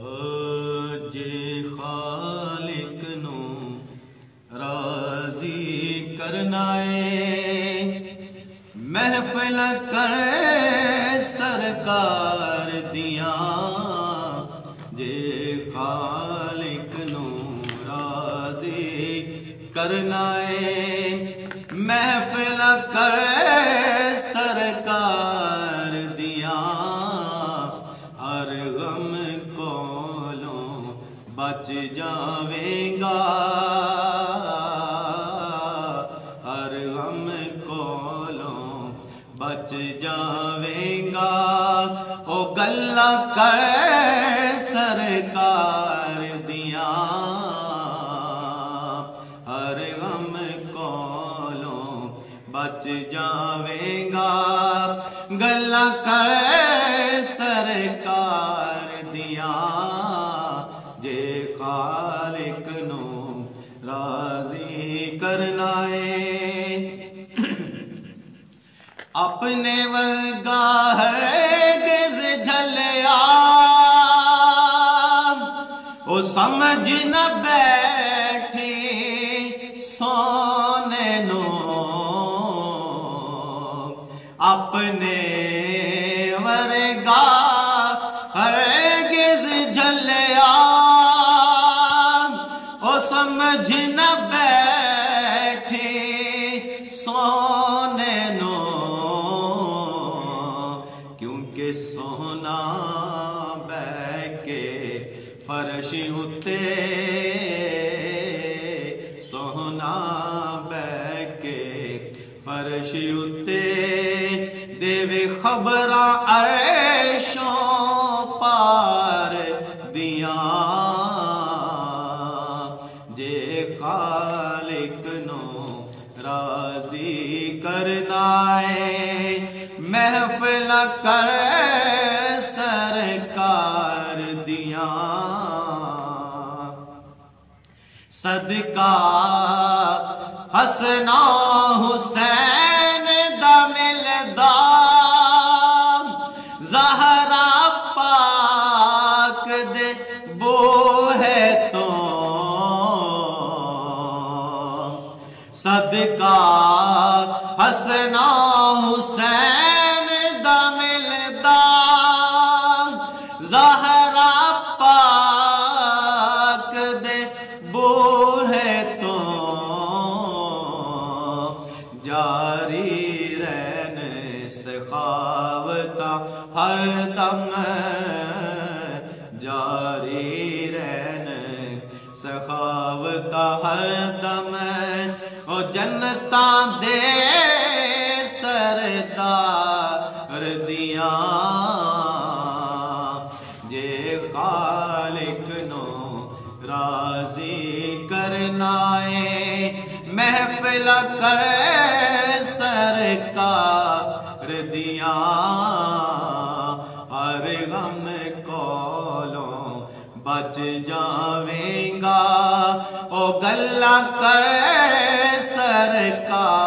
جے خالق نو راضی کرنا ہے محفل کرے سرکار دیاں جے خالق نو راضی کرنا ہے محفل کرے سرکار دیاں ہر غم کولوں بچ جاویں گا ہر غم کولوں بچ جاویں گا او گلاں کرے سرکار دیاں ہر غم کولوں بچ جاویں گا گلاں کرے سرکار دیاں جے خالق نو راضی کرنا ہے اپنے ورگا ہرگز جھلیا او سمجھ نہ بیٹھے سونے نو اپنے ورگا ہرگز جھلیا او سمجھ نہ بیٹھے سونے نو کیونکہ سونا بہ کے فرش اتے سونا بہ کے فرش اتے دیوے خبراں عرشوں پار دیاں جے خالق نو راضی کرنا ہے محفل کرے سرکار دیاں صدقہ حسن حسین دا ملدا زہرا پاک دے بوہے تو صدقہ حسن حسین دا ملدا زہرا پاک دے بوہے تو جاری رہن سخاوتاں ہر دم جاری رہن سخاوتاں ہر دم او جنتاں دے سردار دیاں جے خالق نو راضی کرنا ہے محفل کرے سرکار دیاں ہر غم کولوں بچ جاویں گا او گلاں کرے سرکار